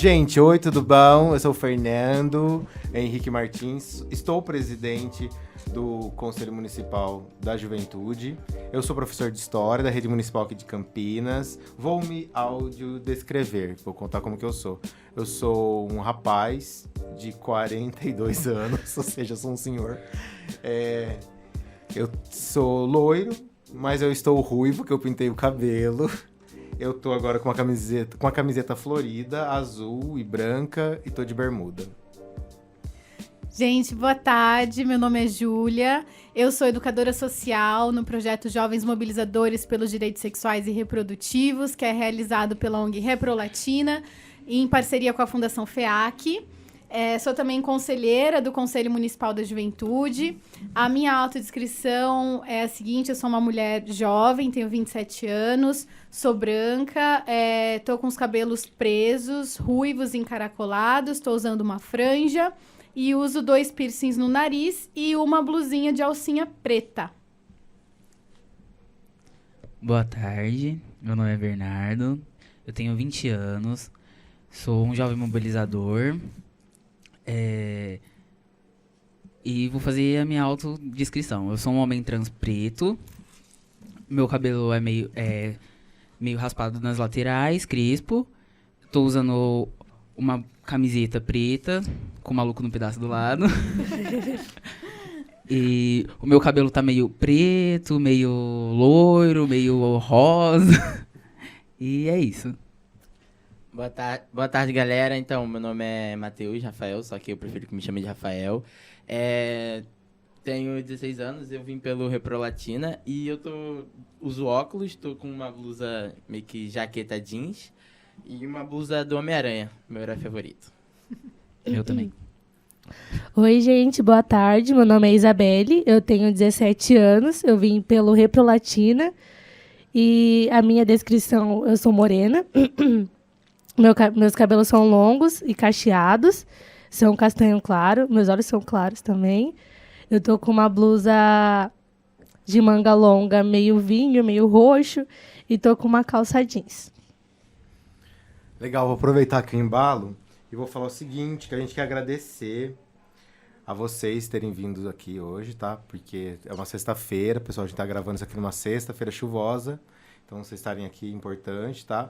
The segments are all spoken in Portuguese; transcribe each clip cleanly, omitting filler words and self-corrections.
Gente, oi, tudo bom? Eu sou o Fernando Henrique Martins, estou presidente do Conselho Municipal da Juventude. Eu sou professor de História da Rede Municipal aqui de Campinas. Vou me audiodescrever, vou contar como que eu sou. Eu sou um rapaz de 42 anos, ou seja, eu sou um senhor. Eu sou loiro, mas eu estou ruivo, que eu pintei o cabelo. Eu tô agora com uma camiseta florida, azul e branca, e tô de bermuda. Gente, boa tarde. Meu nome é Júlia. Eu sou educadora social no projeto Jovens Mobilizadores pelos Direitos Sexuais e Reprodutivos, que é realizado pela ONG Reprolatina, em parceria com a Fundação FEAC. Sou também conselheira do Conselho Municipal da Juventude. A minha autodescrição é a seguinte: eu sou uma mulher jovem, tenho 27 anos, sou branca, tô com os cabelos presos, ruivos encaracolados, estou usando uma franja e uso 2 piercings no nariz e uma blusinha de alcinha preta. Boa tarde, meu nome é Bernardo, eu tenho 20 anos, sou um jovem mobilizador. E vou fazer a minha autodescrição. Eu sou um homem trans preto. Meu cabelo é meio raspado nas laterais, crespo. Tô usando uma camiseta preta com maluco no pedaço do lado. E o meu cabelo tá meio preto, meio loiro, meio rosa. E é isso. Boa tarde, galera. Então, meu nome é Matheus Rafael, só que eu prefiro que me chamem de Rafael. Tenho 16 anos, eu vim pelo Reprolatina e eu uso óculos, tô com uma blusa meio que jaqueta jeans e uma blusa do Homem-Aranha, meu herói favorito. Eu também. Oi, gente, boa tarde. Meu nome é Isabelle, eu tenho 17 anos, eu vim pelo Reprolatina e a minha descrição, eu sou morena. Meus cabelos são longos e cacheados, são castanho claro, meus olhos são claros também. Eu tô com uma blusa de manga longa, meio vinho, meio roxo, e tô com uma calça jeans. Legal, vou aproveitar aqui o embalo e vou falar o seguinte, que a gente quer agradecer a vocês terem vindo aqui hoje, tá? Porque é uma sexta-feira, pessoal, a gente tá gravando isso aqui numa sexta-feira chuvosa, então vocês estarem aqui é importante, tá?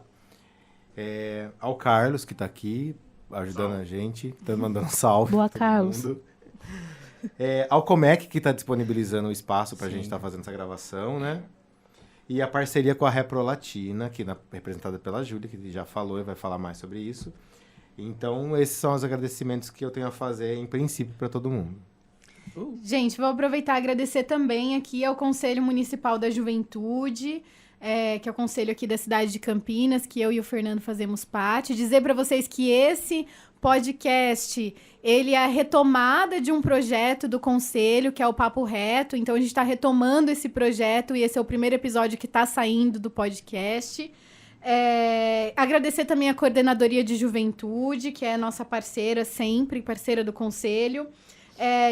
Ao Carlos, que tá aqui, ajudando a gente, tá mandando um salve. Boa, Carlos. Ao Comec, que tá disponibilizando o espaço pra gente estar fazendo essa gravação, né? E a parceria com a Reprolatina, que representada pela Júlia, que já falou e vai falar mais sobre isso. Então, esses são os agradecimentos que eu tenho a fazer, em princípio, para todo mundo. Gente, vou aproveitar e agradecer também aqui ao Conselho Municipal da Juventude, que é o conselho aqui da cidade de Campinas, que eu e o Fernando fazemos parte. Dizer para vocês que esse podcast, ele é a retomada de um projeto do conselho, que é o Papo Reto. Então, a gente está retomando esse projeto e esse é o primeiro episódio que está saindo do podcast. Agradecer também a Coordenadoria de Juventude, que é nossa parceira sempre, parceira do conselho.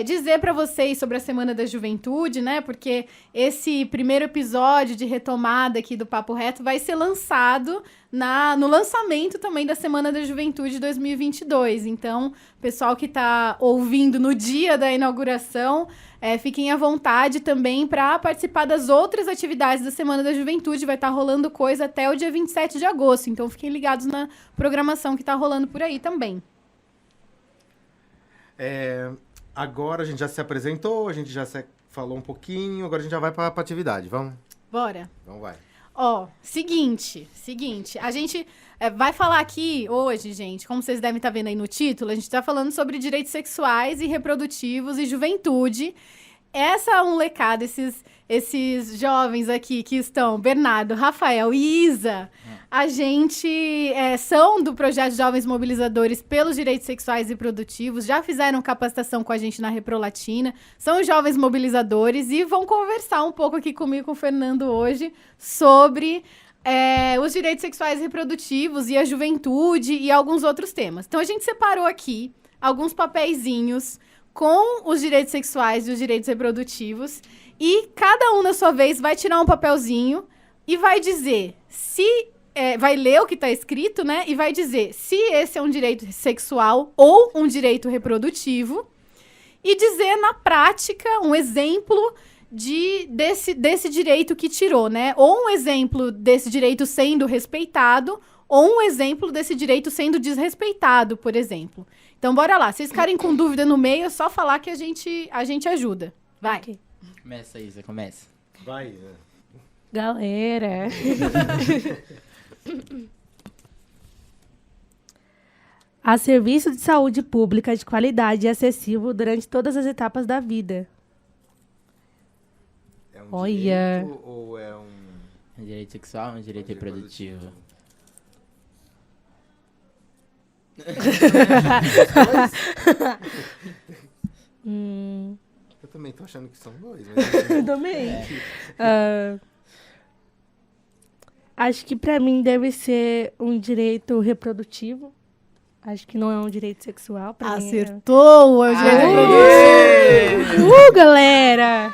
Dizer para vocês sobre a Semana da Juventude, né? Porque esse primeiro episódio de retomada aqui do Papo Reto vai ser lançado no lançamento também da Semana da Juventude 2022. Então, pessoal que está ouvindo no dia da inauguração, fiquem à vontade também para participar das outras atividades da Semana da Juventude. Vai estar rolando coisa até o dia 27 de agosto. Então, fiquem ligados na programação que está rolando por aí também. Agora a gente já se apresentou, a gente já falou um pouquinho, agora a gente já vai para a atividade, vamos? Bora. Então vai. Seguinte, a gente vai falar aqui hoje, gente, como vocês devem estar vendo aí no título, a gente está falando sobre direitos sexuais e reprodutivos e juventude. Essa molecada, esses jovens aqui que estão, Bernardo, Rafael e Isa, a gente são do projeto Jovens Mobilizadores pelos Direitos Sexuais e Reprodutivos, já fizeram capacitação com a gente na Reprolatina, são jovens mobilizadores e vão conversar um pouco aqui comigo, com o Fernando, hoje, sobre os direitos sexuais e reprodutivos e a juventude e alguns outros temas. Então, a gente separou aqui alguns papeizinhos com os direitos sexuais e os direitos reprodutivos, e cada um, na sua vez, vai tirar um papelzinho e vai dizer se vai ler o que está escrito, né? E vai dizer se esse é um direito sexual ou um direito reprodutivo. E dizer na prática um exemplo desse direito que tirou, né? Ou um exemplo desse direito sendo respeitado, ou um exemplo desse direito sendo desrespeitado, por exemplo. Então, bora lá. Se vocês ficarem com dúvida no meio, é só falar que a gente ajuda. Vai. Ok. Começa, Isa, começa. Vai, né? Galera. A serviço de saúde pública de qualidade e acessível durante todas as etapas da vida. É um Olha. direito ou é um... Um direito sexual ou um direito reprodutivo? Eu também tô achando que são dois. Mas... Eu também. Acho que pra mim deve ser um direito reprodutivo. Acho que não é um direito sexual. Pra mim Acertou! É o direito reprodutivo. Galera!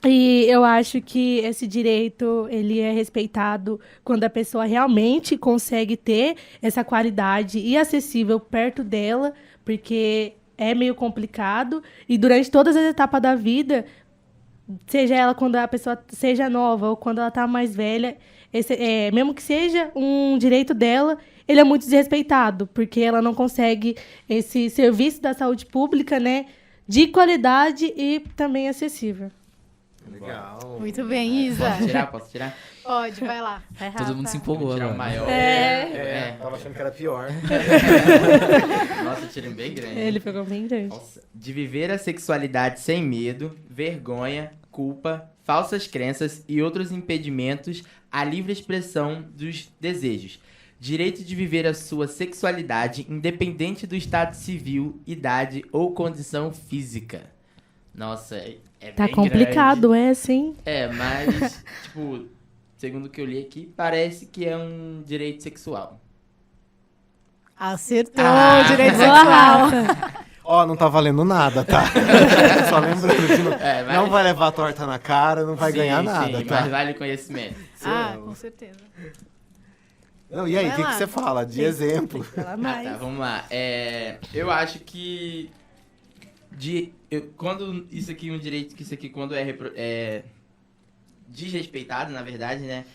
E eu acho que esse direito, ele é respeitado quando a pessoa realmente consegue ter essa qualidade e acessível perto dela, porque é meio complicado. E durante todas as etapas da vida, seja ela quando a pessoa seja nova ou quando ela tá mais velha, mesmo que seja um direito dela, ele é muito desrespeitado, porque ela não consegue esse serviço da saúde pública, né, de qualidade e também acessível. Legal. Muito bem, Isa. Posso tirar? Pode, vai lá. Vai, Todo mundo Rafa. se empolgou Tirar o agora. maior. Tava achando que era pior. Nossa, tirei bem grande. Ele pegou bem grande. Nossa. De viver a sexualidade sem medo, vergonha, culpa, falsas crenças e outros impedimentos à livre expressão dos desejos. Direito de viver a sua sexualidade independente do estado civil, idade ou condição física. Nossa, é Tá bem complicado, grande. sim. Mas, tipo, segundo o que eu li aqui, parece que é um direito sexual. Acertou! Direito Boa, sexual. Rafa. Ó, não tá valendo nada, tá? Só lembrando que não, não vai levar torta na cara, não vai Sim, ganhar nada, sim, tá? mas vale o conhecimento. Com certeza. Não, e aí, o Vai que lá. você fala? De exemplo. Fala Ah, mais. tá, vamos lá. Eu acho que quando isso aqui quando é desrespeitado, na verdade, né?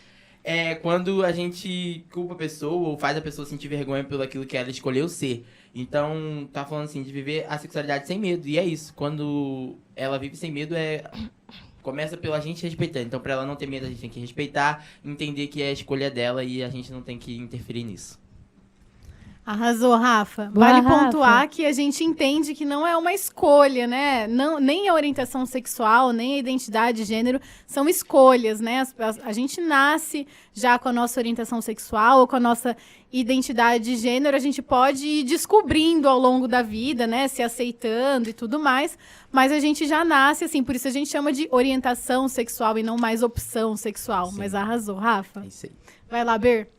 É quando a gente culpa a pessoa ou faz a pessoa sentir vergonha pelo aquilo que ela escolheu ser. Então, tá falando assim, de viver a sexualidade sem medo. E é isso. Quando ela vive sem medo, começa pela gente respeitar. Então, pra ela não ter medo, a gente tem que respeitar, entender que é a escolha dela e a gente não tem que interferir nisso. Arrasou, Rafa. Boa, Vale Rafa. pontuar que a gente entende que não é uma escolha, né? Não, nem a orientação sexual, nem a identidade de gênero são escolhas, né? A gente nasce já com a nossa orientação sexual ou com a nossa identidade de gênero. A gente pode ir descobrindo ao longo da vida, né? Se aceitando e tudo mais. Mas a gente já nasce assim, por isso a gente chama de orientação sexual e não mais opção sexual. Sim. Mas arrasou, Rafa. É isso aí. Vai lá, Ber.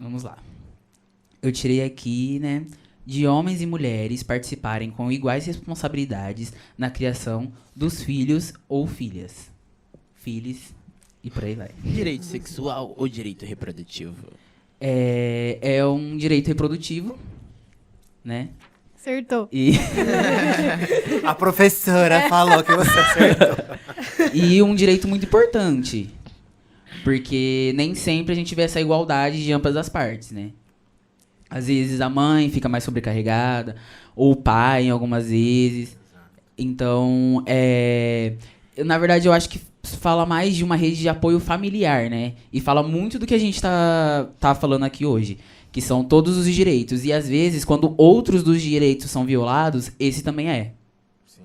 Vamos lá. Eu tirei aqui, né, de homens e mulheres participarem com iguais responsabilidades na criação dos filhos ou filhas. Filhos e por aí vai. Direito sexual ou direito reprodutivo? É um direito reprodutivo, né? Acertou. E, A professora falou que você acertou. e um direito muito importante. Porque nem sempre a gente vê essa igualdade de ambas as partes, né? Às vezes a mãe fica mais sobrecarregada, ou o pai, em algumas vezes. Então, na verdade, eu acho que fala mais de uma rede de apoio familiar, né? E fala muito do que a gente tá falando aqui hoje, que são todos os direitos. E às vezes, quando outros dos direitos são violados, esse também é. Sim.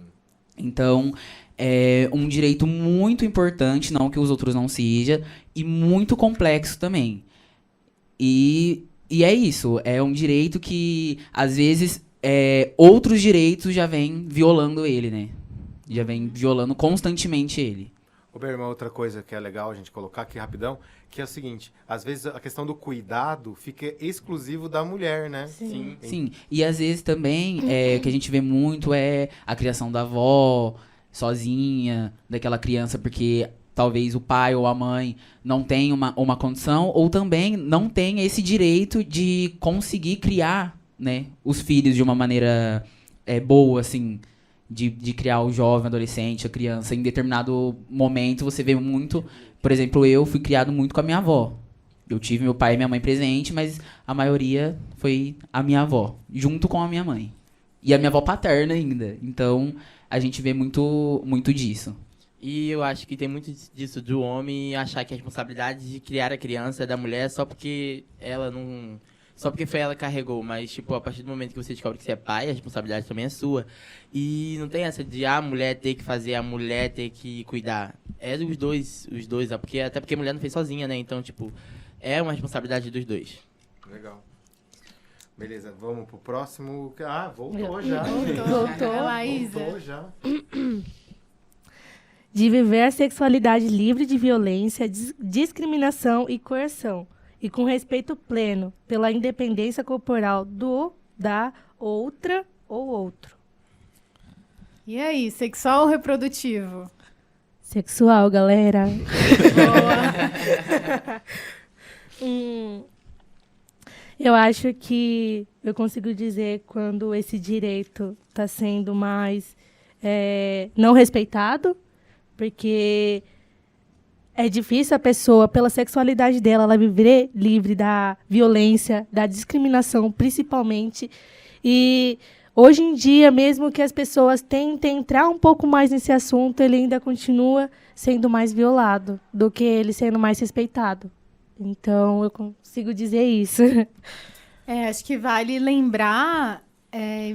Então, é um direito muito importante, não que os outros não sejam, e muito complexo também. E é isso, é um direito que, às vezes, outros direitos já vêm violando ele, né? Já vem violando constantemente ele. Ô, Ber, uma outra coisa que é legal a gente colocar aqui rapidão, que é o seguinte, às vezes a questão do cuidado fica exclusivo da mulher, né? Sim. Sim, e às vezes também, o que a gente vê muito é a criação da avó, sozinha, daquela criança porque talvez o pai ou a mãe não tenha uma condição, ou também não tem esse direito de conseguir criar, né, os filhos de uma maneira boa, assim, de criar o jovem, adolescente, a criança. Em determinado momento você vê muito, por exemplo, eu fui criado muito com a minha avó. Eu tive meu pai e minha mãe presente, mas a maioria foi a minha avó, junto com a minha mãe. E a minha avó paterna ainda. Então, a gente vê muito disso. E eu acho que tem muito disso do homem achar que a responsabilidade de criar a criança é da mulher só porque ela não... Só porque foi ela que carregou, mas, tipo, a partir do momento que você descobre que você é pai, a responsabilidade também é sua. E não tem essa de a mulher ter que fazer, a mulher ter que cuidar. É dos dois, até porque a mulher não fez sozinha, né? Então, tipo, é uma responsabilidade dos dois. Legal. Beleza, vamos pro próximo. Ah, voltou já. Voltou. É, Laísa. Voltou já. De viver a sexualidade livre de violência, discriminação e coerção, e com respeito pleno pela independência corporal da outra ou outro. E aí, sexual ou reprodutivo? Sexual, galera. Boa. Eu acho que eu consigo dizer quando esse direito está sendo mais não respeitado, porque é difícil a pessoa, pela sexualidade dela, ela viver livre da violência, da discriminação, principalmente. E hoje em dia, mesmo que as pessoas tentem entrar um pouco mais nesse assunto, ele ainda continua sendo mais violado do que ele sendo mais respeitado. Então, eu consigo dizer isso. Acho que vale lembrar,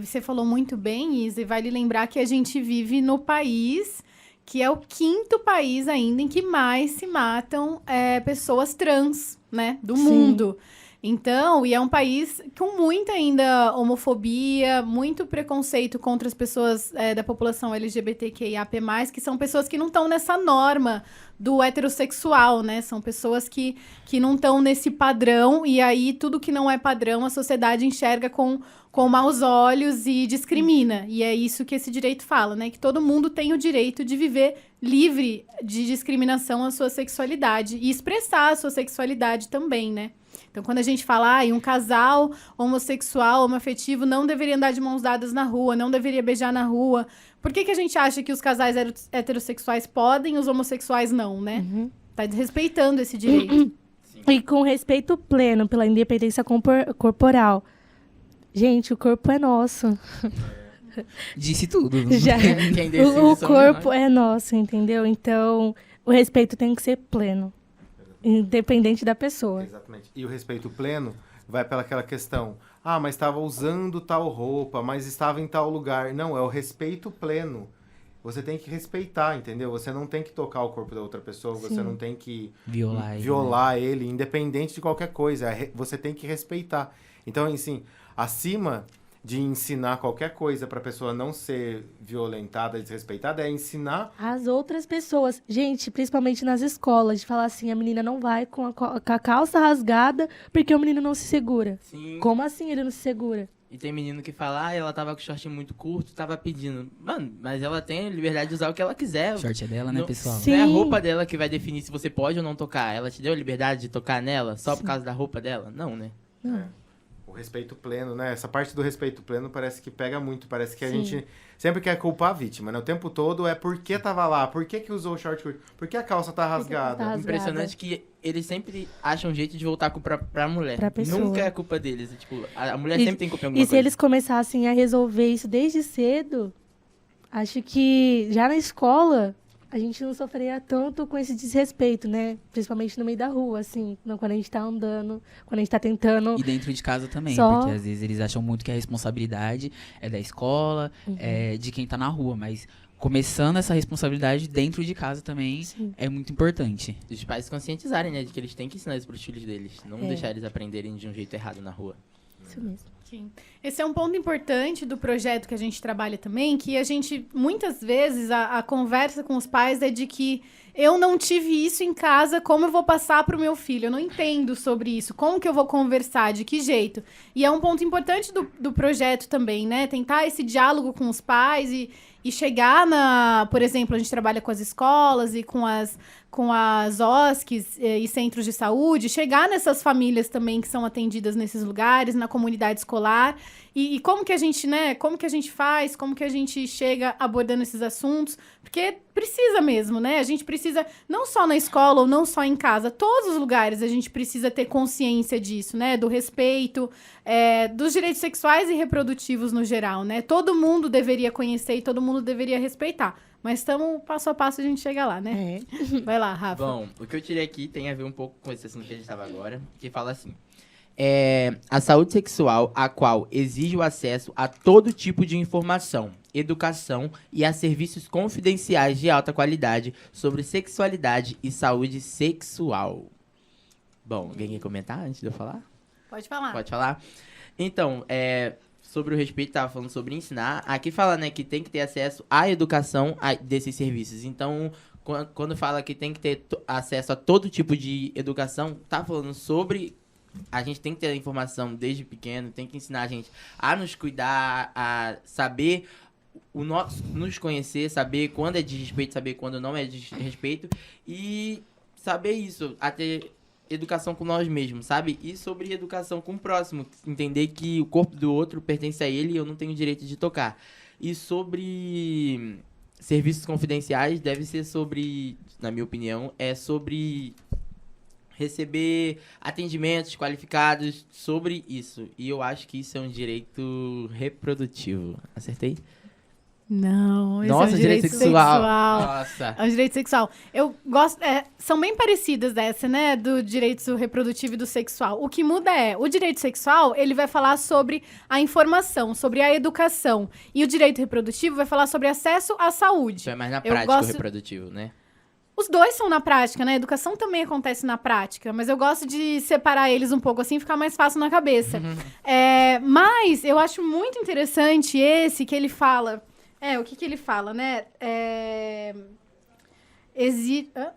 você falou muito bem, Isa, e vale lembrar que a gente vive no país que é o 5º país ainda em que mais se matam pessoas trans, né, do mundo. Então, e é um país com muita ainda homofobia, muito preconceito contra as pessoas da população LGBTQIAP+, que são pessoas que não estão nessa norma do heterossexual, né? São pessoas que não estão nesse padrão, e aí tudo que não é padrão a sociedade enxerga com maus olhos e discrimina. E é isso que esse direito fala, né? Que todo mundo tem o direito de viver livre de discriminação à sua sexualidade e expressar a sua sexualidade também, né? Então, quando a gente fala, um casal homossexual, homoafetivo, não deveria andar de mãos dadas na rua, não deveria beijar na rua. Por que a gente acha que os casais heterossexuais podem e os homossexuais não, né? Tá desrespeitando esse direito. E com respeito pleno pela independência corporal. Gente, o corpo é nosso. Disse tudo. Quem decide O somos corpo nós. é nosso, entendeu? Então, o respeito tem que ser pleno. Independente da pessoa. Exatamente. E o respeito pleno vai pelaquela questão. Ah, mas estava usando tal roupa, mas estava em tal lugar. Não, é o respeito pleno. Você tem que respeitar, entendeu? Você não tem que tocar o corpo da outra pessoa, você não tem que violar ele, independente de qualquer coisa. Você tem que respeitar. Então, assim, acima de ensinar qualquer coisa para a pessoa não ser violentada, desrespeitada, é ensinar As outras pessoas, gente, principalmente nas escolas, de falar assim, a menina não vai com a calça rasgada porque o menino não se segura. Sim. Como assim ele não se segura? E tem menino que fala, ela tava com short muito curto, tava pedindo. Mano, mas ela tem a liberdade de usar o que ela quiser. O short é dela, né, Não- pessoal? Sim. Não é a roupa dela que vai definir se você pode ou não tocar. Ela te deu a liberdade de tocar nela só por causa da roupa dela? Não, né? o respeito pleno, né? Essa parte do respeito pleno parece que pega muito. Parece que a Sim. gente sempre quer culpar a vítima, né? O tempo todo é por que tava lá, por que usou o short curto, por que a calça tá rasgada. tá rasgada? Impressionante que eles sempre acham um jeito de voltar a culpa pra mulher. Pra pessoa. Nunca é culpa deles. Tipo, a mulher E- sempre tem culpa em alguma E se coisa. eles começassem a resolver isso desde cedo, acho que já na escola a gente não sofreria tanto com esse desrespeito, né? Principalmente no meio da rua, assim, quando a gente tá andando, quando a gente tá tentando. E dentro de casa também, Só- porque às vezes eles acham muito que a responsabilidade é da escola, é de quem tá na rua, mas começando essa responsabilidade dentro de casa também Sim. é muito importante. Os pais se conscientizarem, né? De que eles têm que ensinar isso pros filhos deles. Não É. deixar eles aprenderem de um jeito errado na rua. Isso mesmo. Sim. Esse é um ponto importante do projeto que a gente trabalha também, que a gente, muitas vezes, a conversa com os pais é de que eu não tive isso em casa, como eu vou passar pro meu filho? Eu não entendo sobre isso. Como que eu vou conversar? De que jeito? E é um ponto importante do projeto também, né? Tentar esse diálogo com os pais e chegar por exemplo, a gente trabalha com as escolas e com as OSCs e centros de saúde, chegar nessas famílias também que são atendidas nesses lugares, na comunidade escolar, e como que a gente, né, como que a gente faz, como que a gente chega abordando esses assuntos, porque precisa mesmo, né, a gente precisa, não só na escola ou não só em casa, todos os lugares a gente precisa ter consciência disso, né, do respeito, dos direitos sexuais e reprodutivos no geral, né, todo mundo deveria conhecer e todo mundo deveria respeitar. Mas estamos passo a passo, a gente chega lá, né? Vai lá, Rafa. Bom, o que eu tirei aqui tem a ver um pouco com esse assunto que a gente estava agora, que fala assim: a saúde sexual, a qual exige o acesso a todo tipo de informação, educação e a serviços confidenciais de alta qualidade sobre sexualidade e saúde sexual. Bom, alguém quer comentar antes de eu falar? Pode falar. Pode falar? Então, sobre o respeito, estava falando sobre ensinar. Aqui fala, né, que tem que ter acesso à educação desses serviços. Então, quando fala que tem que ter acesso a todo tipo de educação, tá falando sobre... A gente tem que ter informação desde pequeno, tem que ensinar a gente a nos cuidar, a saber nos conhecer, saber quando é desrespeito, saber quando não é desrespeito. E saber isso, a ter... educação com nós mesmos, sabe? E sobre educação com o próximo. Entender que o corpo do outro pertence a ele e eu não tenho direito de tocar. E sobre serviços confidenciais, deve ser sobre, na minha opinião, sobre receber atendimentos qualificados sobre isso. E eu acho que isso é um direito reprodutivo. Acertei? Não, esse Nossa, é um direito sexual. Nossa. É um direito sexual. Eu gosto... são bem parecidas essa, né? Do direito reprodutivo e do sexual. O que muda o direito sexual, ele vai falar sobre a informação, sobre a educação. E o direito reprodutivo vai falar sobre acesso à saúde. Isso é mais na prática o reprodutivo, né? Os dois são na prática, né? A educação também acontece na prática, mas eu gosto de separar eles um pouco assim, ficar mais fácil na cabeça. Mas eu acho muito interessante esse que ele fala... o que ele fala, né? É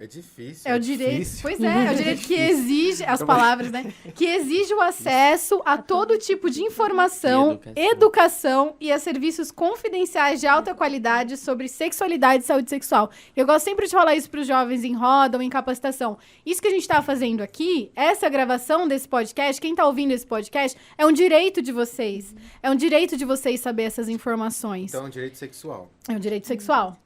difícil. É o direito. Difícil. Pois é o direito que exige as palavras, né? Que exige o acesso a todo tipo de informação, educação e a serviços confidenciais de alta qualidade sobre sexualidade e saúde sexual. Eu gosto sempre de falar isso para os jovens em roda ou em capacitação. Isso que a gente está fazendo aqui, essa gravação desse podcast, quem está ouvindo esse podcast, é um direito de vocês. É um direito de vocês saber essas informações. Então é um direito sexual. É um direito sexual.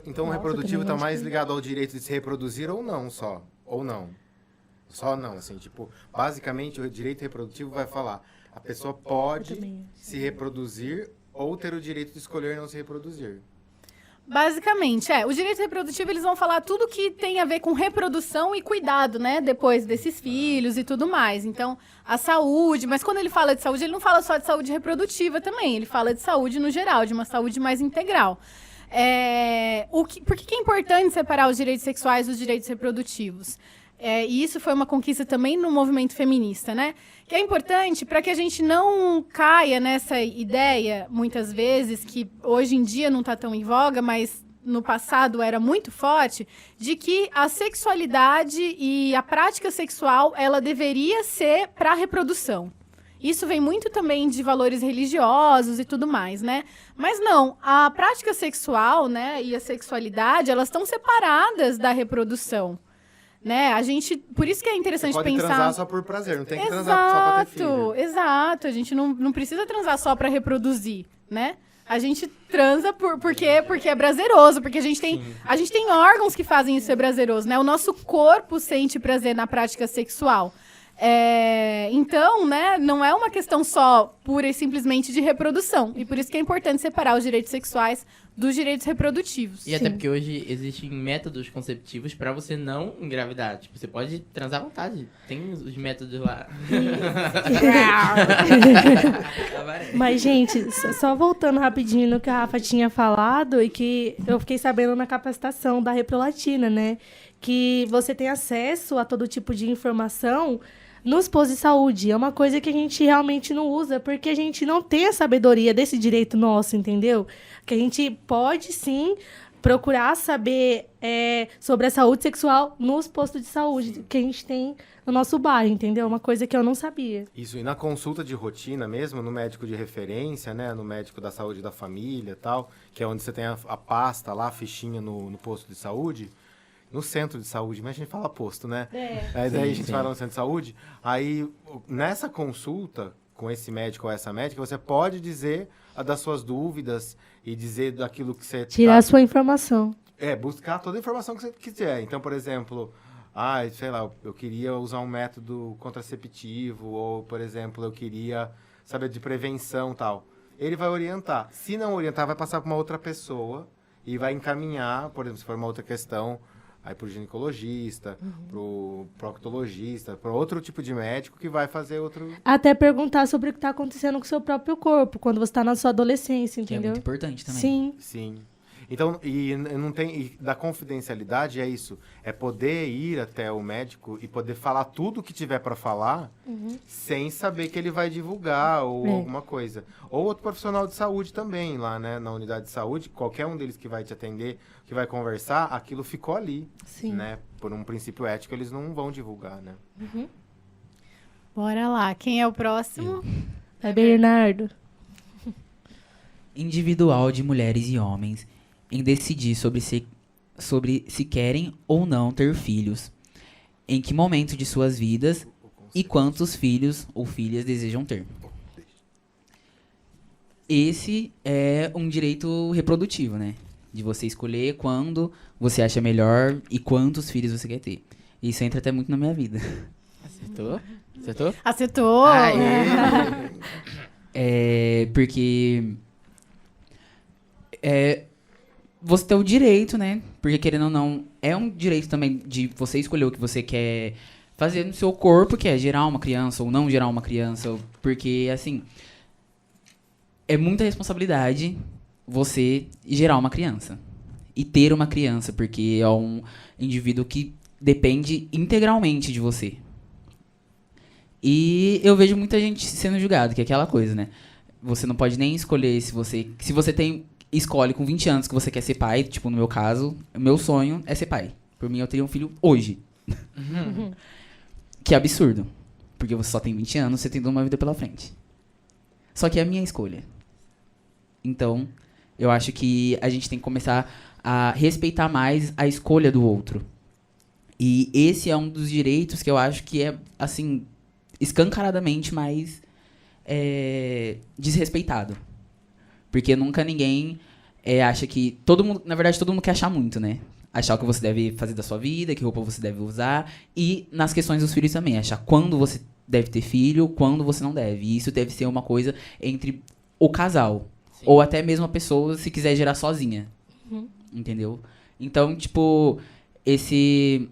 Então o reprodutivo está mais ligado ao direito de se reproduzir ou não só? Ou não? Só não, assim, tipo... Basicamente, o direito reprodutivo vai falar... A pessoa pode se reproduzir ou ter o direito de escolher não se reproduzir. Basicamente, o direito reprodutivo, eles vão falar tudo que tem a ver com reprodução e cuidado, né? Depois desses filhos e tudo mais. Então, a saúde... Mas quando ele fala de saúde, ele não fala só de saúde reprodutiva também. Ele fala de saúde no geral, de uma saúde mais integral. Por que é importante separar os direitos sexuais dos direitos reprodutivos? E isso foi uma conquista também no movimento feminista, né? Que é importante para que a gente não caia nessa ideia, muitas vezes, que hoje em dia não está tão em voga, mas no passado era muito forte, de que a sexualidade e a prática sexual, ela deveria ser para a reprodução. Isso vem muito também de valores religiosos e tudo mais, né? Mas não, a prática sexual, né, e a sexualidade, elas estão separadas da reprodução, né? A gente, por isso que é interessante Você pode pensar... transar só por prazer, não tem que transar só pra ter filho. Exato, a gente não precisa transar só para reproduzir, né? A gente transa porque é prazeroso, porque a gente tem órgãos que fazem isso ser prazeroso, né? O nosso corpo sente prazer na prática sexual. Então, né, não é uma questão só pura e simplesmente de reprodução. E por isso que é importante separar os direitos sexuais dos direitos reprodutivos. E até porque hoje existem métodos conceptivos pra você não engravidar. Tipo, você pode transar à vontade. Tem os métodos lá. Mas, gente, só voltando rapidinho no que a Rafa tinha falado e que eu fiquei sabendo na capacitação da Reprolatina, né? Que você tem acesso a todo tipo de informação nos postos de saúde. É uma coisa que a gente realmente não usa, porque a gente não tem a sabedoria desse direito nosso, entendeu? Que a gente pode, sim, procurar saber sobre a saúde sexual nos postos de saúde que a gente tem no nosso bairro, entendeu? Uma coisa que eu não sabia. Isso, e na consulta de rotina mesmo, no médico de referência, né, no médico da saúde da família e tal, que é onde você tem a pasta lá, a fichinha no posto de saúde, no centro de saúde, mas a gente fala posto, né? Aí daí a gente fala no centro de saúde, aí nessa consulta com esse médico ou essa médica, você pode dizer das suas dúvidas e dizer daquilo que você... Tirar a sua informação. Buscar toda a informação que você quiser. Então, por exemplo... sei lá, eu queria usar um método contraceptivo, ou, por exemplo, eu queria saber de prevenção e tal. Ele vai orientar. Se não orientar, vai passar para uma outra pessoa e vai encaminhar, por exemplo, se for uma outra questão, aí para o ginecologista, para o proctologista, para outro tipo de médico que vai fazer outro... Até perguntar sobre o que está acontecendo com o seu próprio corpo, quando você está na sua adolescência, Que é entendeu? muito importante também. Sim. Sim. Então, e não tem, e da confidencialidade é isso, é poder ir até o médico e poder falar tudo o que tiver para falar, sem saber que ele vai divulgar ou alguma coisa. Ou outro profissional de saúde também, lá, né, na unidade de saúde, qualquer um deles que vai te atender, que vai conversar, aquilo ficou ali, Sim. né? Por um princípio ético, eles não vão divulgar, né? Bora lá. Quem é o próximo? É Bernardo. Individual de mulheres e homens em decidir sobre se querem ou não ter filhos, em que momento de suas vidas e quantos filhos ou filhas desejam ter. Esse é um direito reprodutivo, né? De você escolher quando você acha melhor e quantos filhos você quer ter. Isso entra até muito na minha vida. Acertou? Acertou? Acertou! Porque... você tem o direito, né? Porque, querendo ou não, é um direito também de você escolher o que você quer fazer no seu corpo, que é gerar uma criança ou não gerar uma criança. Porque, assim, é muita responsabilidade você gerar uma criança. E ter uma criança, porque é um indivíduo que depende integralmente de você. E eu vejo muita gente sendo julgada, que é aquela coisa, né? Você não pode nem escolher se você escolhe com 20 anos que você quer ser pai, tipo no meu caso, meu sonho é ser pai. Por mim, eu teria um filho hoje. Que absurdo. Porque você só tem 20 anos, você tem uma vida pela frente. Só que é a minha escolha. Então, eu acho que a gente tem que começar a respeitar mais a escolha do outro. E esse é um dos direitos que eu acho que é, assim, escancaradamente mais desrespeitado. Porque nunca ninguém acha que... Todo mundo, na verdade, todo mundo quer achar muito, né? Achar o que você deve fazer da sua vida, que roupa você deve usar. E nas questões dos filhos também. Achar quando você deve ter filho, quando você não deve. E isso deve ser uma coisa entre o casal. Sim. Ou até mesmo a pessoa, se quiser gerar sozinha. Entendeu? Então, tipo, esse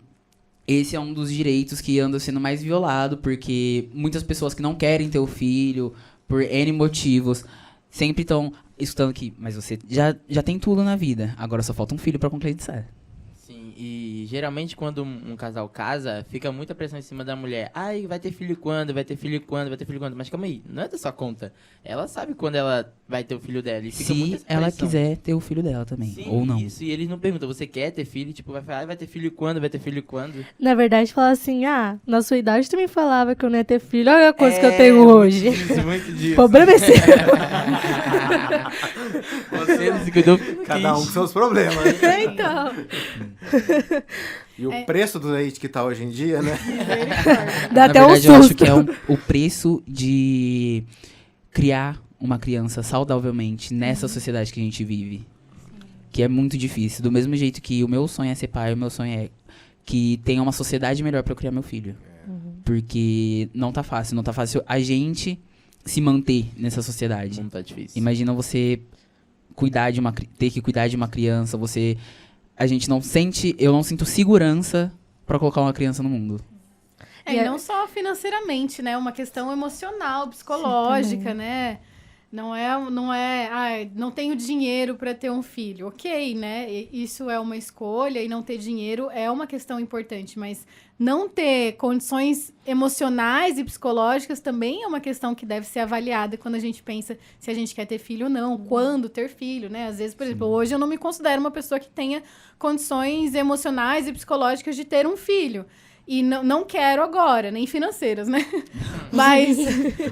é um dos direitos que anda sendo mais violado. Porque muitas pessoas que não querem ter o filho, por N motivos, sempre estão escutando que, mas você já tem tudo na vida, agora só falta um filho pra concretizar. Sim, e geralmente quando um casal casa, fica muita pressão em cima da mulher. Ai, vai ter filho quando? Vai ter filho quando? Vai ter filho quando? Mas calma aí, não é da sua conta. Ela sabe quando ela vai ter o filho dela. E fica muita Se ela pressão. quiser ter o filho dela também, Sim, ou não. Isso, e eles não perguntam, você quer ter filho? Tipo, vai falar, ai, vai ter filho quando? Vai ter filho quando? Na verdade, fala assim, na sua idade também falava que eu não ia ter filho. Olha a coisa que eu tenho hoje. Muito disso. O problema é seu. Você não se cuidou. Cada um com seus problemas, né? Então. E o preço do leite que tá hoje em dia, né? Dá Na até um verdade, eu acho susto. que é o preço de criar uma criança saudavelmente nessa sociedade que a gente vive. Que é muito difícil. Do mesmo jeito que o meu sonho é ser pai, o meu sonho é que tenha uma sociedade melhor pra eu criar meu filho. Porque não tá fácil. Não tá fácil a gente se manter nessa sociedade. Não tá difícil. Imagina você ter que cuidar de uma criança, eu não sinto segurança pra colocar uma criança no mundo. E não só financeiramente, né? Uma questão emocional, psicológica, né? Não tenho dinheiro para ter um filho. Ok, né? Isso é uma escolha e não ter dinheiro é uma questão importante, mas não ter condições emocionais e psicológicas também é uma questão que deve ser avaliada quando a gente pensa se a gente quer ter filho ou não, quando ter filho, né? Às vezes, por exemplo, hoje eu não me considero uma pessoa que tenha condições emocionais e psicológicas de ter um filho. E não quero agora, nem financeiras, né? Mas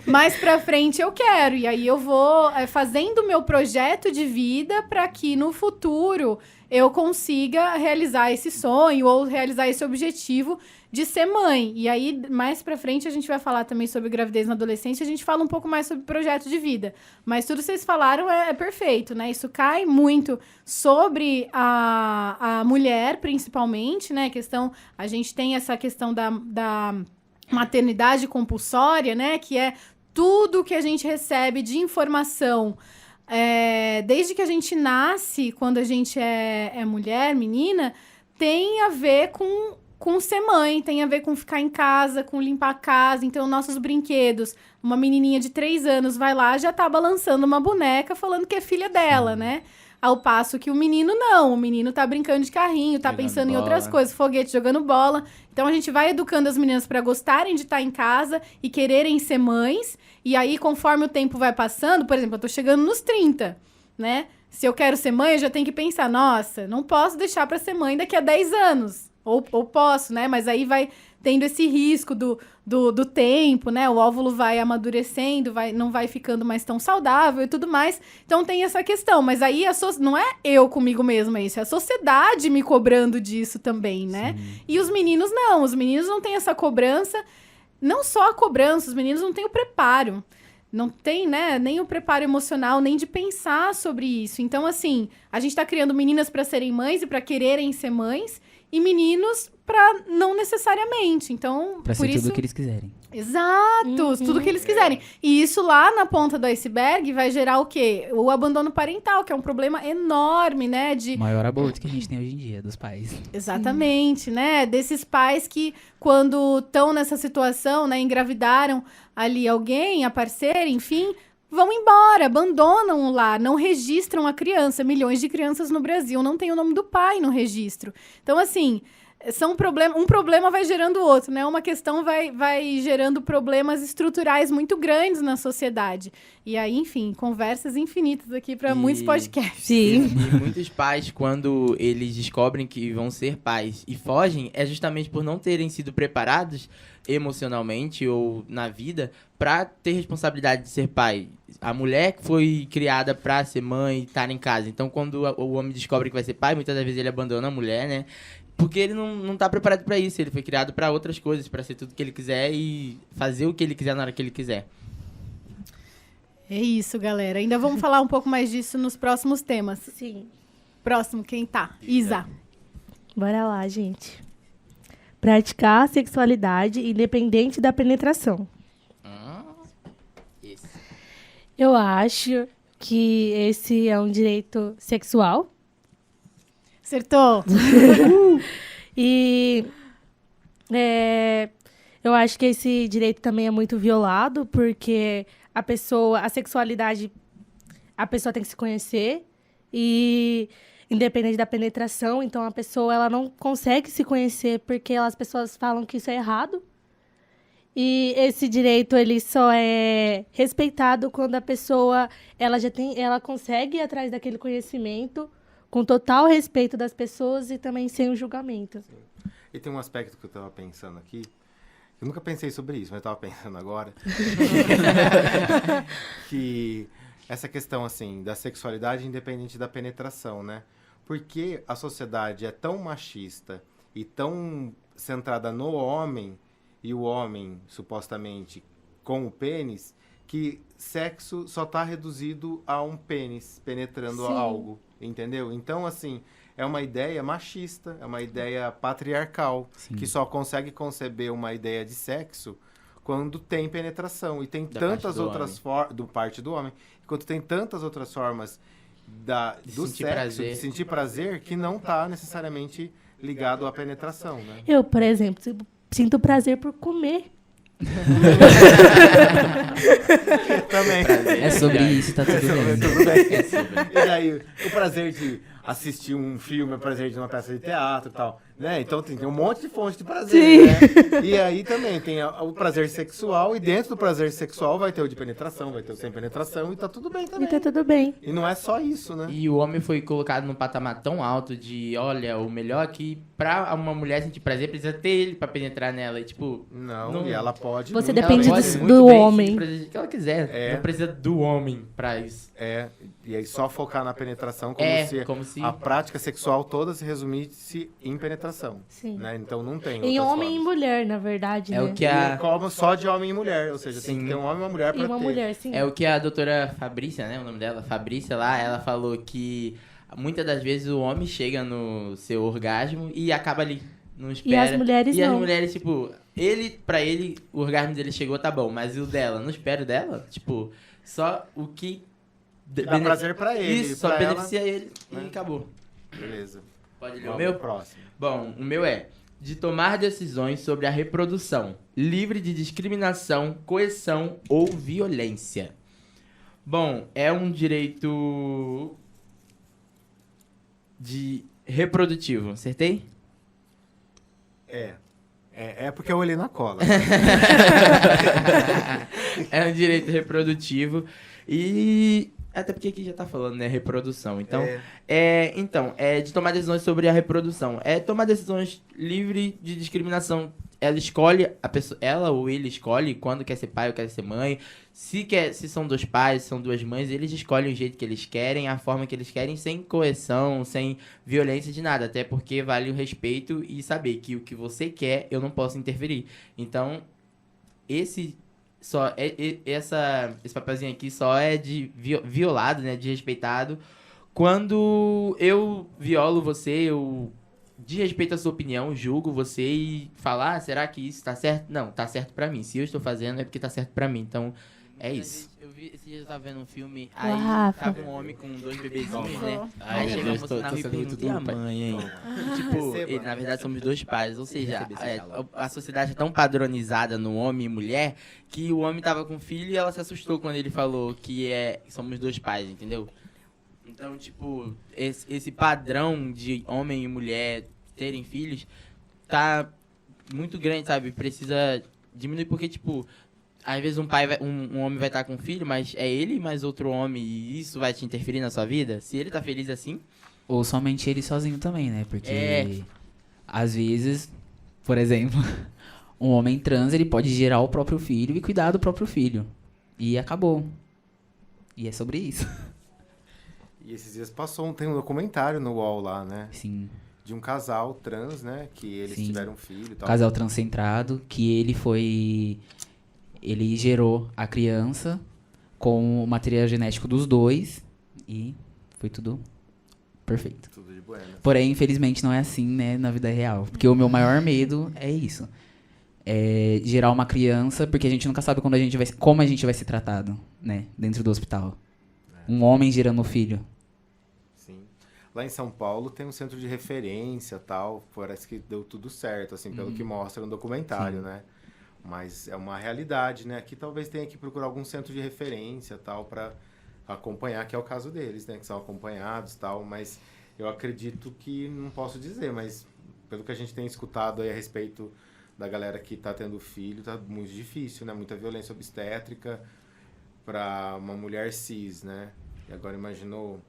mais pra frente eu quero. E aí eu vou fazendo o meu projeto de vida para que no futuro eu consiga realizar esse sonho ou realizar esse objetivo de ser mãe. E aí, mais pra frente, a gente vai falar também sobre gravidez na adolescência, a gente fala um pouco mais sobre projeto de vida. Mas tudo que vocês falaram é perfeito, né? Isso cai muito sobre a mulher, principalmente, né? A gente tem essa questão da maternidade compulsória, né? Que é tudo que a gente recebe de informação desde que a gente nasce, quando a gente é mulher, menina, tem a ver com ser mãe, tem a ver com ficar em casa, com limpar a casa. Então, nossos brinquedos, uma menininha de 3 anos vai lá, já tá balançando uma boneca falando que é filha dela, né? Ao passo que o menino não, o menino tá brincando de carrinho, tá pensando em outras coisas, foguete, jogando bola. Então a gente vai educando as meninas para gostarem de estar em casa e quererem ser mães. E aí, conforme o tempo vai passando, por exemplo, eu tô chegando nos 30, né? Se eu quero ser mãe, eu já tenho que pensar, nossa, não posso deixar para ser mãe daqui a 10 anos. Ou posso, né? Mas aí vai tendo esse risco do tempo, né? O óvulo vai amadurecendo, não vai ficando mais tão saudável e tudo mais. Então tem essa questão. Mas aí não é eu comigo mesma isso, é a sociedade me cobrando disso também, né? Sim. E os meninos não têm essa cobrança. Não só a cobrança, os meninos não têm o preparo. Não tem, né, nem o preparo emocional, nem de pensar sobre isso. Então, assim, a gente tá criando meninas para serem mães e para quererem ser mães, e meninos para não necessariamente. Então, pra por ser isso... tudo o que eles quiserem. Exato, tudo que eles quiserem. E isso lá na ponta do iceberg vai gerar o quê? O abandono parental, que é um problema enorme, né? O maior aborto que a gente tem hoje em dia, dos pais. Exatamente, né? Desses pais que, quando estão nessa situação, né, engravidaram ali alguém, a parceira, enfim, vão embora, abandonam o lar, não registram a criança. Milhões de crianças no Brasil não têm o nome do pai no registro. Então, assim... um problema vai gerando o outro, né? Uma questão vai gerando problemas estruturais muito grandes na sociedade. E aí, enfim, conversas infinitas aqui para muitos podcasts. Sim. E muitos pais, quando eles descobrem que vão ser pais e fogem, é justamente por não terem sido preparados emocionalmente ou na vida para ter responsabilidade de ser pai. A mulher foi criada para ser mãe e estar em casa. Então, quando o homem descobre que vai ser pai, muitas das vezes ele abandona a mulher, né? Porque ele não tá preparado pra isso. Ele foi criado pra outras coisas, pra ser tudo que ele quiser e fazer o que ele quiser na hora que ele quiser. É isso, galera. Ainda vamos falar um pouco mais disso nos próximos temas. Sim. Próximo, quem tá? Isa. Bora lá, gente. Praticar a sexualidade independente da penetração. Isso. Eu acho que esse é um direito sexual. Acertou? E eu acho que esse direito também é muito violado, porque a sexualidade, a pessoa tem que se conhecer, e independente da penetração, então a pessoa ela não consegue se conhecer porque as pessoas falam que isso é errado. E esse direito ele só é respeitado quando a pessoa ela consegue ir atrás daquele conhecimento com total respeito das pessoas e também sem o julgamento. Sim. E tem um aspecto que eu estava pensando aqui. Eu nunca pensei sobre isso, mas estava pensando agora. Que essa questão, assim, da sexualidade independente da penetração, né? Porque a sociedade é tão machista e tão centrada no homem, e o homem, supostamente, com o pênis, que sexo só está reduzido a um pênis penetrando algo. Entendeu? Então, assim, é uma ideia machista, é uma ideia patriarcal, Sim. que só consegue conceber uma ideia de sexo quando tem penetração. E tem tantas outras formas, do parte do homem, enquanto tem tantas outras formas do sexo, de sentir prazer, que não está necessariamente ligado à penetração, né? Eu, por exemplo, sinto prazer por comer. Também. É sobre isso, tá tudo bem. Tudo bem. É sobre. E daí, o prazer de assistir um filme, o prazer de ir numa peça de teatro e tal, né? Então tem um monte de fonte de prazer, né? E aí também tem o prazer sexual, e dentro do prazer sexual vai ter o de penetração, vai ter o sem penetração, e tá tudo bem E também. tá tudo bem. E não é só isso, né? E o homem foi colocado num patamar tão alto de, olha, o melhor que pra uma mulher sentir prazer precisa ter ele pra penetrar nela. E tipo, Não, e ela pode... Você muito depende bem. ela do- pode do muito bem homem. sentir prazer do que ela quiser. É. Não precisa do homem pra isso. É, e aí só focar na penetração como É, se como se... a prática sexual toda se resumisse em penetração, Sim. né? Então não tem Em outras homem e formas. mulher, na verdade, É né? o que E como só de homem e mulher, ou seja, tem Sim. que ter um homem e uma mulher E pra uma ter. mulher, sim. É o que a doutora Fabrícia, né? O nome dela, Fabrícia lá, ela falou que muitas das vezes o homem chega no seu orgasmo e acaba ali. Não espera. as mulheres E as não. mulheres, tipo, pra ele, o orgasmo dele chegou, tá bom. Mas e o dela? Não espera o dela? Tipo, só o que... Dá prazer pra ele, Isso, só pra ela, beneficia ele né? e acabou. Beleza. Pode ler o Vamos meu? pro próximo. Bom, o meu é de tomar decisões sobre a reprodução, livre de discriminação, coerção ou violência. Bom, é um direito de reprodutivo, acertei? É porque eu olhei na cola. É um direito reprodutivo e até porque aqui já tá falando, né, reprodução. Então, é de tomar decisões sobre a reprodução. É tomar decisões livre de discriminação. Ela escolhe a pessoa, ela ou ele escolhe quando quer ser pai ou quer ser mãe. Se são dois pais, se são duas mães, eles escolhem o jeito que eles querem, a forma que eles querem, sem coerção, sem violência de nada. Até porque vale o respeito e saber que o que você quer, eu não posso interferir. Então, esse papelzinho aqui só é de violado, né, desrespeitado, quando eu violo você, eu desrespeito a sua opinião, julgo você e falar, será que isso tá certo? Não, tá certo pra mim. Se eu estou fazendo é porque tá certo pra mim. Então, é isso. Esse dia eu tava vendo um filme, aí Rafa. tava um homem com dois bebezinhos, né? Ai, Aí meu chega a Deus, moça na rua e sendo muito pergunta, e a duro, pai. mãe, hein? Tipo, Receba. na verdade somos dois pais. Ou seja, a sociedade é tão padronizada no homem e mulher que o homem tava com filho e ela se assustou quando ele falou que somos dois pais, entendeu? Então, tipo, esse padrão de homem e mulher terem filhos tá muito grande, sabe? Precisa diminuir porque, tipo, às vezes um homem vai estar com um filho, mas é ele e mais outro homem e isso vai te interferir na sua vida? Se ele tá feliz assim, Ou somente ele sozinho também, né? Porque É. às vezes, por exemplo, um homem trans, ele pode gerar o próprio filho e cuidar do próprio filho. E acabou. E é sobre isso. E esses dias tem um documentário no UOL lá, né? Sim. De um casal trans, né? Que eles Sim. tiveram um filho e tal. Casal transcentrado, que ele gerou a criança com o material genético dos dois e foi tudo perfeito. Tudo de buenas. Porém, infelizmente, não é assim, né, na vida real. Porque o meu maior medo é isso. É gerar uma criança, porque a gente nunca sabe como a gente vai ser tratado, né, dentro do hospital. Um homem gerando um filho. Sim. Lá em São Paulo tem um centro de referência e tal. Parece que deu tudo certo, assim, pelo que mostra no documentário, né? Mas é uma realidade, né? Aqui talvez tenha que procurar algum centro de referência tal para acompanhar, que é o caso deles, né? Que são acompanhados tal. Mas eu acredito que, não posso dizer, mas pelo que a gente tem escutado aí a respeito da galera que tá tendo filho, tá muito difícil, né? Muita violência obstétrica para uma mulher cis, né? E agora imaginou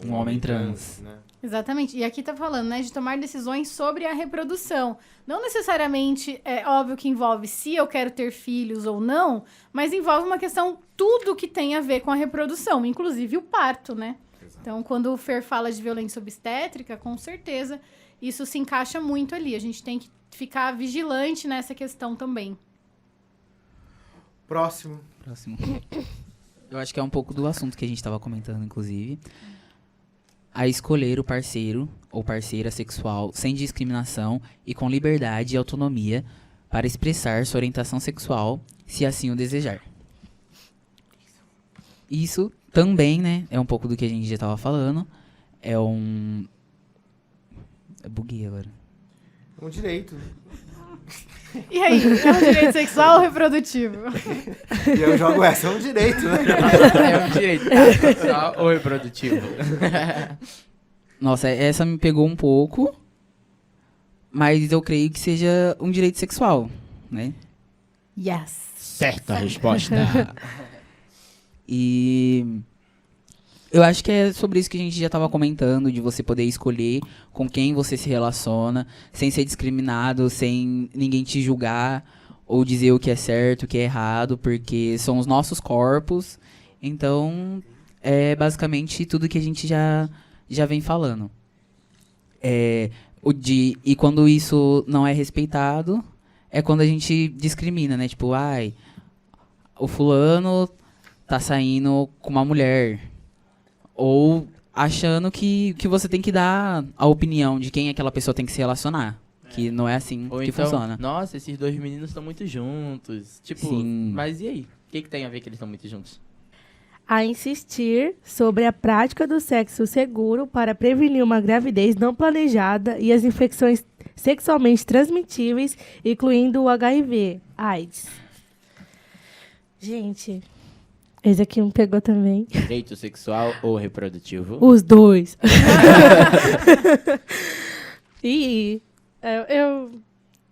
Um homem trans. né? Exatamente. E aqui tá falando, né, de tomar decisões sobre a reprodução. Não necessariamente é óbvio que envolve se eu quero ter filhos ou não, mas envolve uma questão tudo que tem a ver com a reprodução, inclusive o parto, né? Exato. Então, quando o Fer fala de violência obstétrica, com certeza isso se encaixa muito ali. A gente tem que ficar vigilante nessa questão também. Próximo. Próximo. Eu acho que é um pouco do assunto que a gente estava comentando, inclusive. A escolher o parceiro ou parceira sexual sem discriminação e com liberdade e autonomia para expressar sua orientação sexual, se assim o desejar. Isso também, né, é um pouco do que a gente já estava falando. Eu buguei agora. É um direito. E aí, é um direito sexual ou reprodutivo? E eu jogo essa, é um direito, né? É um direito sexual ou reprodutivo? Nossa, essa me pegou um pouco, mas eu creio que seja um direito sexual, né? Yes. Certa resposta. E eu acho que é sobre isso que a gente já estava comentando, de você poder escolher com quem você se relaciona, sem ser discriminado, sem ninguém te julgar ou dizer o que é certo, o que é errado, porque são os nossos corpos. Então, é basicamente tudo que a gente já vem falando. E quando isso não é respeitado, é quando a gente discrimina, né? Tipo, o fulano tá saindo com uma mulher. Ou achando que você tem que dar a opinião de quem aquela pessoa tem que se relacionar. Que não é assim Ou que então, funciona. nossa, esses dois meninos estão muito juntos. Tipo, Sim. mas e aí? O que tem a ver que eles estão muito juntos? A insistir sobre a prática do sexo seguro para prevenir uma gravidez não planejada e as infecções sexualmente transmitíveis, incluindo o HIV, AIDS. Gente, esse aqui me pegou também. Direito sexual ou reprodutivo? Os dois. E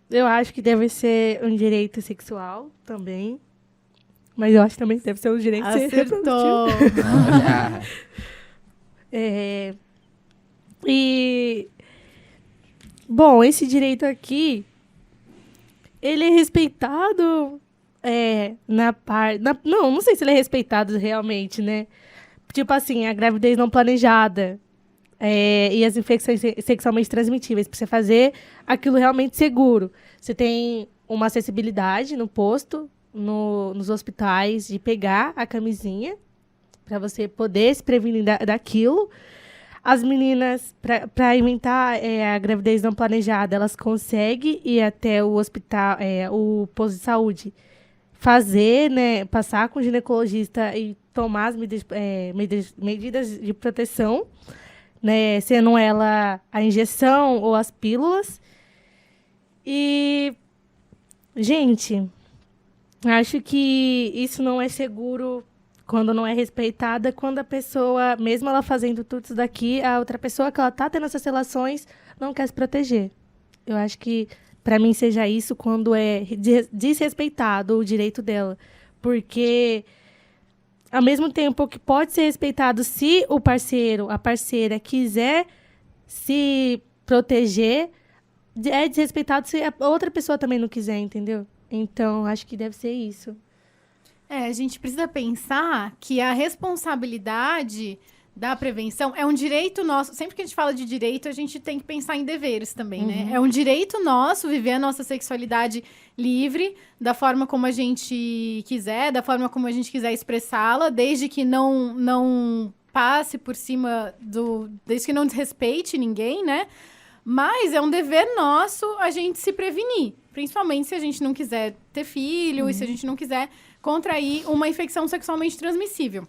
eu acho que deve ser um direito sexual também. Mas eu acho que também deve ser um direito reprodutivo. Acertou. E bom, esse direito aqui, ele é respeitado na parte... Não sei se ele é respeitado realmente, né? Tipo assim, a gravidez não planejada e as infecções sexualmente transmitíveis, para você fazer aquilo realmente seguro. Você tem uma acessibilidade no posto, nos hospitais, de pegar a camisinha para você poder se prevenir daquilo. As meninas, para inventar a gravidez não planejada, elas conseguem ir até o hospital, o posto de saúde, fazer, né, passar com o ginecologista e tomar as medidas de proteção, né, sendo ela a injeção ou as pílulas. E, gente, acho que isso não é seguro quando não é respeitada, quando a pessoa, mesmo ela fazendo tudo isso daqui, a outra pessoa que ela tá tendo essas relações não quer se proteger. Eu acho que, para mim, seja isso quando é desrespeitado o direito dela. Porque, ao mesmo tempo que pode ser respeitado se o parceiro, a parceira, quiser se proteger, é desrespeitado se a outra pessoa também não quiser, entendeu? Então, acho que deve ser isso. A gente precisa pensar que a responsabilidade da prevenção é um direito nosso. Sempre que a gente fala de direito, a gente tem que pensar em deveres também, né? É um direito nosso viver a nossa sexualidade livre, da forma como a gente quiser, da forma como a gente quiser expressá-la, desde que não passe por cima desde que não desrespeite ninguém, né? Mas é um dever nosso a gente se prevenir. Principalmente se a gente não quiser ter filho e se a gente não quiser contrair uma infecção sexualmente transmissível.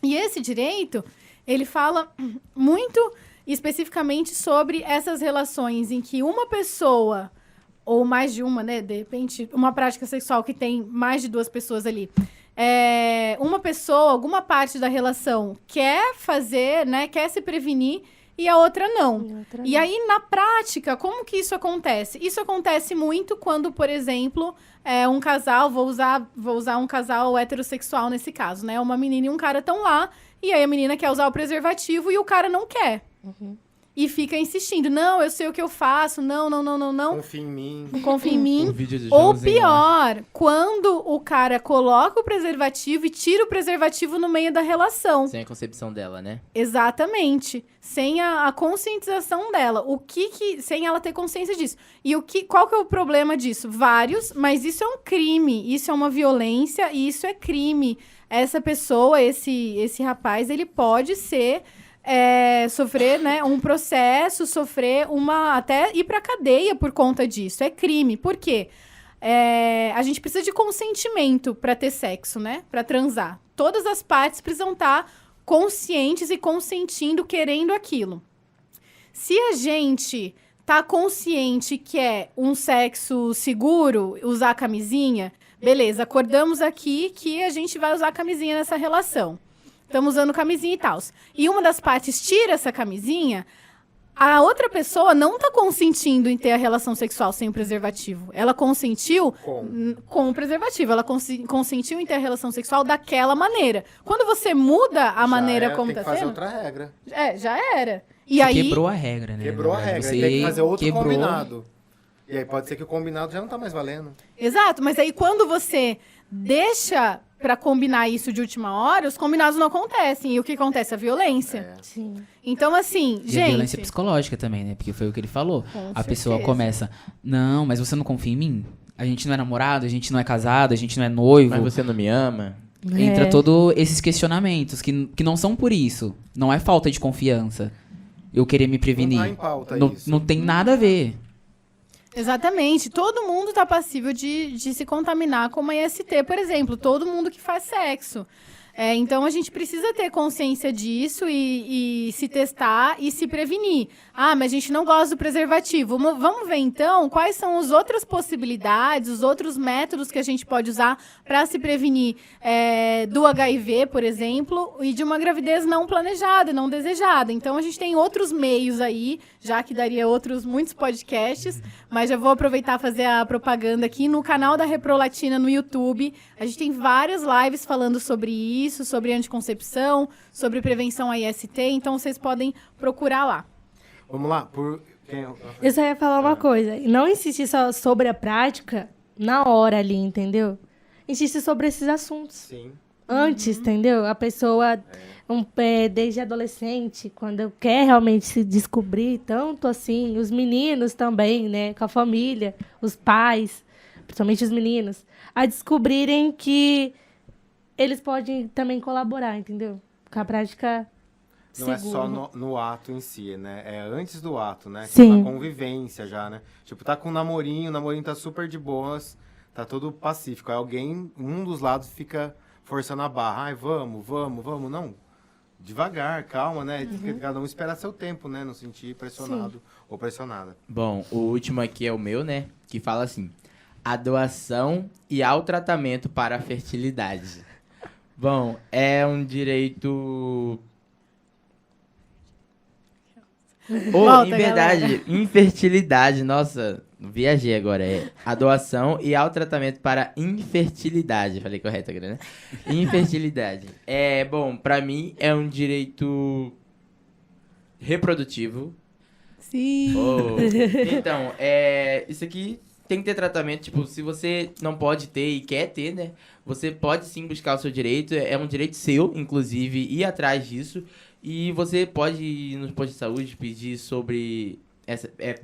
E esse direito, ele fala muito especificamente sobre essas relações em que uma pessoa, ou mais de uma, né? De repente, uma prática sexual que tem mais de duas pessoas ali. Uma pessoa, alguma parte da relação quer fazer, né? Quer se prevenir e a outra não. E aí, na prática, como que isso acontece? Isso acontece muito quando, por exemplo, um casal, vou usar um casal heterossexual nesse caso, né? Uma menina e um cara estão lá, e aí a menina quer usar o preservativo e o cara não quer. E fica insistindo, não, eu sei o que eu faço, não. Confia em mim. Confia em mim. Um vídeo do Ou Joãozinho lá. pior, quando o cara coloca o preservativo e tira o preservativo no meio da relação. Sem a concepção dela, né? Exatamente. Sem a conscientização dela. Sem ela ter consciência disso. E qual que é o problema disso? Vários, mas isso é um crime. Isso é uma violência e isso é crime. Essa pessoa, esse rapaz, ele pode sofrer, né, um processo, até ir pra cadeia por conta disso. É crime. Por quê? A gente precisa de consentimento pra ter sexo, né? Pra transar. Todas as partes precisam estar conscientes e consentindo, querendo aquilo. Se a gente tá consciente que é um sexo seguro, usar camisinha, beleza, acordamos aqui que a gente vai usar camisinha nessa relação. Estamos usando camisinha e tal. E uma das partes tira essa camisinha, a outra pessoa não tá consentindo em ter a relação sexual sem o preservativo. Ela consentiu com o preservativo. Ela consentiu em ter a relação sexual daquela maneira. Quando você muda a maneira como tá Tem que fazer sendo... outra regra. Já era. E Você aí... quebrou a regra, né? Quebrou a Na verdade, regra. Tem que fazer outro quebrou. combinado. E aí pode ser que o combinado já não tá mais valendo. Exato, mas aí quando você deixa pra combinar isso de última hora, os combinados não acontecem. E o que acontece? A violência. Sim. Então, assim, E gente... a violência psicológica também, né? Porque foi o que ele falou. Com A pessoa certeza. começa, não, mas você não confia em mim? A gente não é namorado, a gente não é casado, a gente não é noivo. Mas você não me ama? Entra É. todos esses questionamentos que não são por isso. Não é falta de confiança. Eu querer me prevenir. Não tá em pauta Não, isso. não tem nada a ver. Exatamente. Todo mundo tá passível de se contaminar com uma IST, por exemplo. Todo mundo que faz sexo. Então, a gente precisa ter consciência disso e se testar e se prevenir. Ah, mas a gente não gosta do preservativo. Vamos ver, então, quais são as outras possibilidades, os outros métodos que a gente pode usar para se prevenir do HIV, por exemplo, e de uma gravidez não planejada, não desejada. Então, a gente tem outros meios aí, já que daria muitos podcasts, mas já vou aproveitar e fazer a propaganda aqui no canal da Reprolatina no YouTube. A gente tem várias lives falando sobre isso, sobre anticoncepção, sobre prevenção a IST, então vocês podem procurar lá. Vamos lá. Eu só ia falar uma coisa. Não insistir só sobre a prática na hora ali, entendeu? Insistir sobre esses assuntos. Sim. Antes, entendeu? A pessoa, desde adolescente, quando quer realmente se descobrir, tanto assim, os meninos também, né? Com a família, os pais, principalmente os meninos, a descobrirem que eles podem também colaborar, entendeu? Com a prática Não é segura. só no ato em si, né? É antes do ato, né? Sim. Na convivência já, né? Tipo, tá com um namorinho, o namorinho tá super de boas, tá todo pacífico. Aí alguém, um dos lados fica forçando a barra. Ai, vamos. Não, devagar, calma, né? Cada um espera seu tempo, né? Não sentir pressionado ou pressionada. Bom, o último aqui é o meu, né? Que fala assim: a doação e ao tratamento para a fertilidade. Bom, é um direito... Volta, em verdade, infertilidade, nossa, viajei agora, a doação e ao tratamento para infertilidade, falei correto agora, né? Infertilidade. Bom, pra mim é um direito reprodutivo. Sim. Então, isso aqui tem que ter tratamento, tipo, se você não pode ter e quer ter, né? Você pode sim buscar o seu direito, é um direito seu, inclusive, ir atrás disso. E você pode ir nos postos de saúde pedir sobre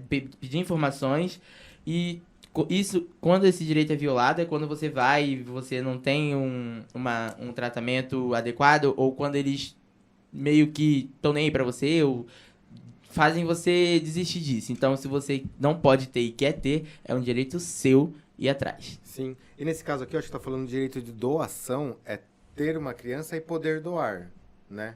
pedir informações. E isso, quando esse direito é violado, é quando você vai e você não tem um tratamento adequado, ou quando eles meio que estão nem aí pra você, ou fazem você desistir disso. Então, se você não pode ter e quer ter, é um direito seu ir atrás. Sim. E nesse caso aqui, eu acho que tá falando de direito de doação, é ter uma criança e poder doar, né?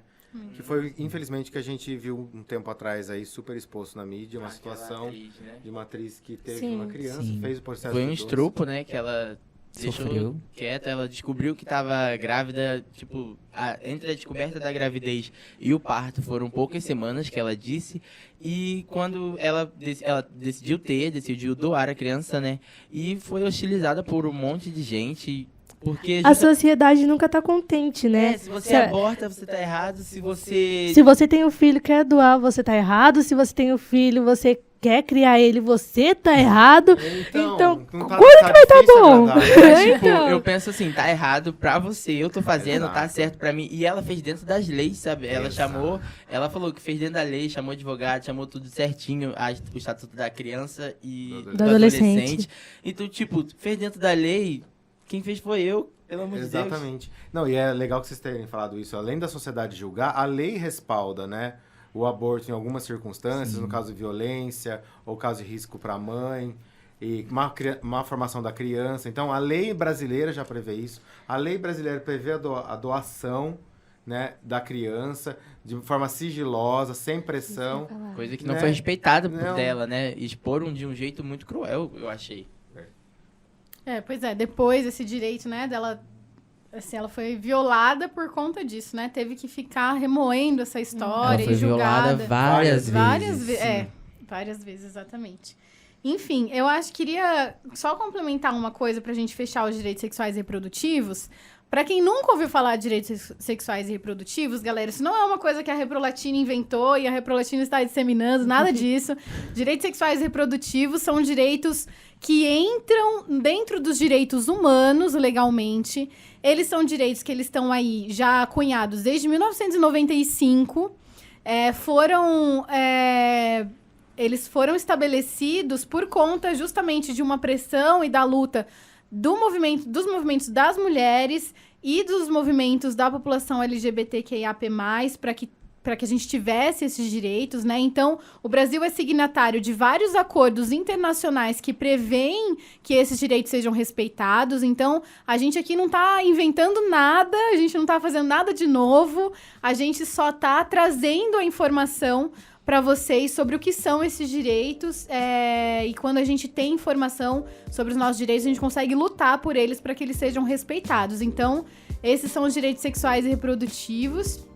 Que foi, infelizmente, que a gente viu um tempo atrás aí, super exposto na mídia, uma situação atriz, né? de uma atriz que teve Sim. uma criança, Sim. fez o processo Foi de um doce. estrupo, né, que ela deixou Sofreu. quieta, ela descobriu que estava grávida, tipo, entre a descoberta da gravidez e o parto foram poucas semanas, que ela disse, e quando ela decidiu doar a criança, né, e foi hostilizada por um monte de gente, porque... A sociedade nunca tá contente, né? se você aborta, você tá errado, se você... Se você tem um filho, quer doar, você tá errado. Se você tem um filho, você quer criar ele, você tá errado. Então, não quando que vai tá difícil bom? agradar. Mas, tipo, Então. eu penso assim, tá errado pra você, eu tô fazendo, tá Exato. certo pra mim. E ela fez dentro das leis, sabe? Ela Exato. ela falou que fez dentro da lei, chamou advogado, chamou tudo certinho, o estatuto da criança e Do do adolescente. Então, tipo, fez dentro da lei, quem fez foi eu, pelo amor de Deus. Exatamente. Não, e é legal que vocês terem falado isso. Além da sociedade julgar, a lei respalda, né? O aborto em algumas circunstâncias, no caso de violência, ou caso de risco para a mãe, e má formação da criança. Então, a lei brasileira já prevê isso. A lei brasileira prevê a doação né, da criança, de forma sigilosa, sem pressão. Coisa que não Né? foi respeitada por Não. dela, né? Expor de um jeito muito cruel, eu achei. Pois é, depois esse direito, né, dela, assim, ela foi violada por conta disso, né? Teve que ficar remoendo essa história Ela foi e julgada. violada várias vezes. Várias vezes, exatamente. Enfim, eu acho que queria só complementar uma coisa pra gente fechar os direitos sexuais e reprodutivos. Pra quem nunca ouviu falar de direitos sexuais e reprodutivos, galera, isso não é uma coisa que a Reprolatina inventou e a Reprolatina está disseminando, nada disso. Direitos sexuais e reprodutivos são direitos que entram dentro dos direitos humanos legalmente. Eles são direitos que eles estão aí já cunhados desde 1995. Eles foram estabelecidos por conta justamente de uma pressão e da luta dos movimentos das mulheres e dos movimentos da população LGBTQIAP+, para que a gente tivesse esses direitos, né? Então, o Brasil é signatário de vários acordos internacionais que prevêem que esses direitos sejam respeitados. Então, a gente aqui não está inventando nada, a gente não está fazendo nada de novo, a gente só está trazendo a informação para vocês sobre o que são esses direitos, e quando a gente tem informação sobre os nossos direitos, a gente consegue lutar por eles para que eles sejam respeitados. Então, esses são os direitos sexuais e reprodutivos.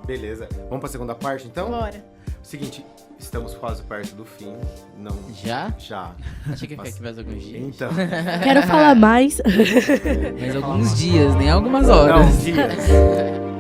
Beleza. Vamos para a segunda parte, então? Bora. Seguinte, estamos quase perto do fim. Não, Já? já. Achei que ia ficar aqui mais alguns dias. Então, Quero falar mais. Mas alguns dias, nem algumas horas. não, dias.